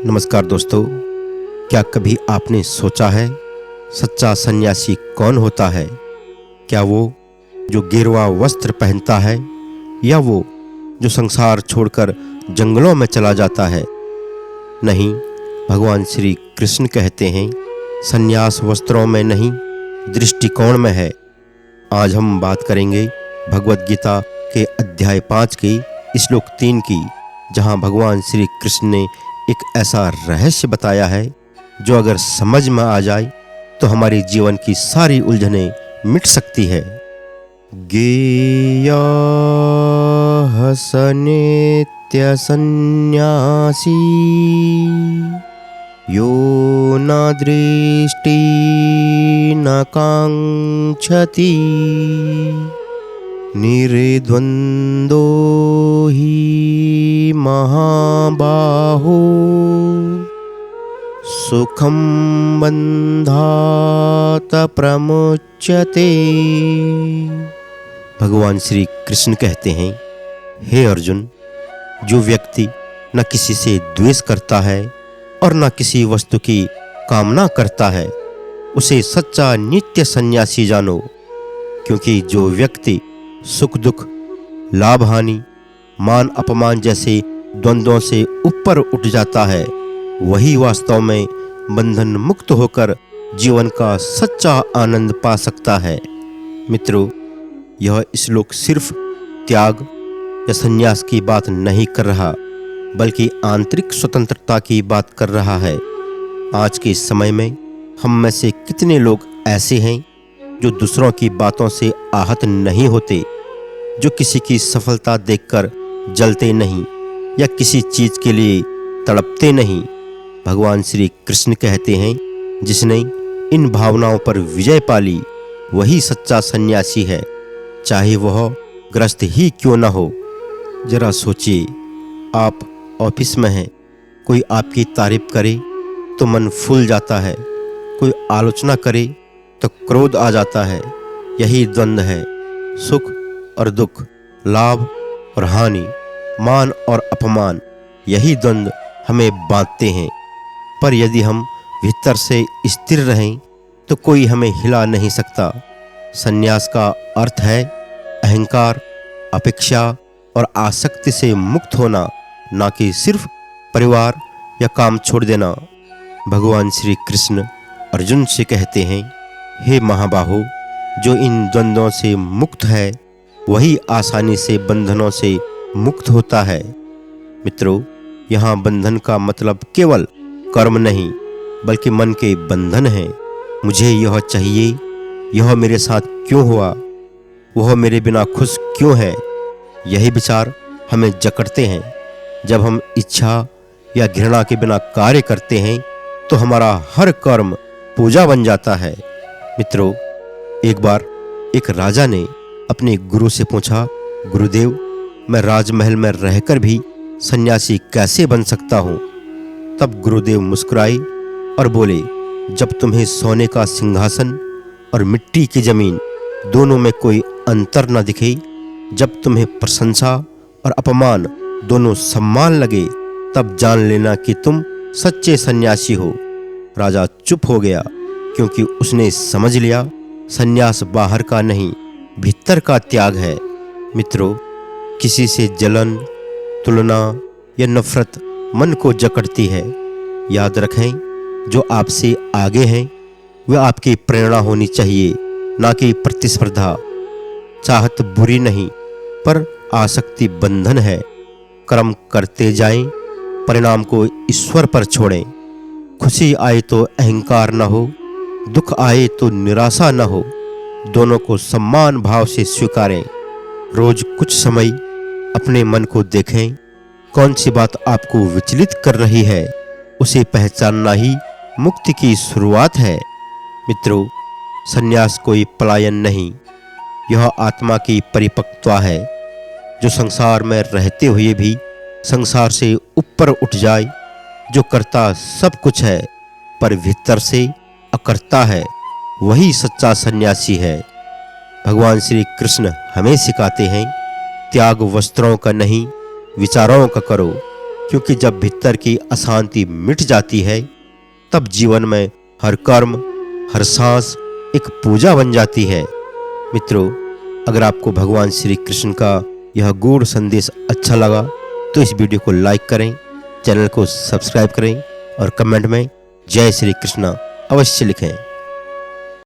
नमस्कार दोस्तों, क्या कभी आपने सोचा है सच्चा सन्यासी कौन होता है? क्या वो जो गेरुआ वस्त्र पहनता है या वो जो संसार छोड़कर जंगलों में चला जाता है? नहीं, भगवान श्री कृष्ण कहते हैं सन्यास वस्त्रों में नहीं, दृष्टिकोण में है। आज हम बात करेंगे भगवद गीता के अध्याय 5 की श्लोक 3 की, जहां भगवान श्री कृष्ण ने एक ऐसा रहस्य बताया है जो अगर समझ में आ जाए तो हमारे जीवन की सारी उलझनें मिट सकती है। गेया हसनेत्य सन्यासी यो न दृष्टि न कांक्षति निर्द्वंदो हि महाबाहो सुखं बंधात प्रमुच्यते। भगवान श्री कृष्ण कहते हैं, हे अर्जुन, जो व्यक्ति न किसी से द्वेष करता है और न किसी वस्तु की कामना करता है, उसे सच्चा नित्य सन्यासी जानो। क्योंकि जो व्यक्ति सुख दुख, लाभ हानि, मान अपमान जैसे द्वंद्वों से ऊपर उठ जाता है, वही वास्तव में बंधन मुक्त होकर जीवन का सच्चा आनंद पा सकता है। मित्रों, यह श्लोक सिर्फ त्याग या संन्यास की बात नहीं कर रहा, बल्कि आंतरिक स्वतंत्रता की बात कर रहा है। आज के समय में हम में से कितने लोग ऐसे हैं जो दूसरों की बातों से आहत नहीं होते, जो किसी की सफलता देखकर जलते नहीं या किसी चीज के लिए तड़पते नहीं। भगवान श्री कृष्ण कहते हैं, जिसने इन भावनाओं पर विजय पाली वही सच्चा सन्यासी है, चाहे वह ग्रस्त ही क्यों न हो। जरा सोचिए, आप ऑफिस में हैं, कोई आपकी तारीफ करे तो मन फूल जाता है, कोई आलोचना करे तो क्रोध आ जाता है। यही द्वंद्व है, सुख और दुख, लाभ और हानि, मान और अपमान। यही द्वंद्व हमें बांधते हैं। पर यदि हम भीतर से स्थिर रहें तो कोई हमें हिला नहीं सकता। संन्यास का अर्थ है अहंकार, अपेक्षा और आसक्ति से मुक्त होना, ना कि सिर्फ परिवार या काम छोड़ देना। भगवान श्री कृष्ण अर्जुन से कहते हैं, हे महाबाहो, जो इन द्वंद्वों से मुक्त है वही आसानी से बंधनों से मुक्त होता है। मित्रों, यहाँ बंधन का मतलब केवल कर्म नहीं, बल्कि मन के बंधन है। मुझे यह चाहिए, यह मेरे साथ क्यों हुआ, वह मेरे बिना खुश क्यों है। यही विचार हमें जकड़ते हैं। जब हम इच्छा या घृणा के बिना कार्य करते हैं तो हमारा हर कर्म पूजा बन जाता है। मित्रों, एक बार एक राजा ने अपने गुरु से पूछा, गुरुदेव, मैं राजमहल में रहकर भी सन्यासी कैसे बन सकता हूँ? तब गुरुदेव मुस्कुराए और बोले, जब तुम्हें सोने का सिंहासन और मिट्टी की जमीन दोनों में कोई अंतर न दिखे, जब तुम्हें प्रशंसा और अपमान दोनों सम्मान लगे, तब जान लेना कि तुम सच्चे सन्यासी हो। राजा चुप हो गया, क्योंकि उसने समझ लिया सन्यास बाहर का नहीं, भीतर का त्याग है। मित्रों, किसी से जलन, तुलना या नफरत मन को जकड़ती है। याद रखें, जो आपसे आगे हैं वह आपकी प्रेरणा होनी चाहिए, ना कि प्रतिस्पर्धा। चाहत बुरी नहीं, पर आसक्ति बंधन है। कर्म करते जाएं, परिणाम को ईश्वर पर छोड़ें। खुशी आए तो अहंकार न हो, दुख आए तो निराशा न हो। दोनों को सम्मान भाव से स्वीकारें। रोज कुछ समय अपने मन को देखें, कौन सी बात आपको विचलित कर रही है। उसे पहचानना ही मुक्ति की शुरुआत है। मित्रों, संन्यास कोई पलायन नहीं, यह आत्मा की परिपक्वता है। जो संसार में रहते हुए भी संसार से ऊपर उठ जाए, जो करता सब कुछ है पर भीतर से अकर्ता है, वही सच्चा सन्यासी है। भगवान श्री कृष्ण हमें सिखाते हैं, त्याग वस्त्रों का नहीं, विचारों का करो। क्योंकि जब भीतर की अशांति मिट जाती है तब जीवन में हर कर्म, हर सांस एक पूजा बन जाती है। मित्रों, अगर आपको भगवान श्री कृष्ण का यह गूढ़ संदेश अच्छा लगा तो इस वीडियो को लाइक करें, चैनल को सब्सक्राइब करें और कमेंट में जय श्री कृष्ण अवश्य लिखें।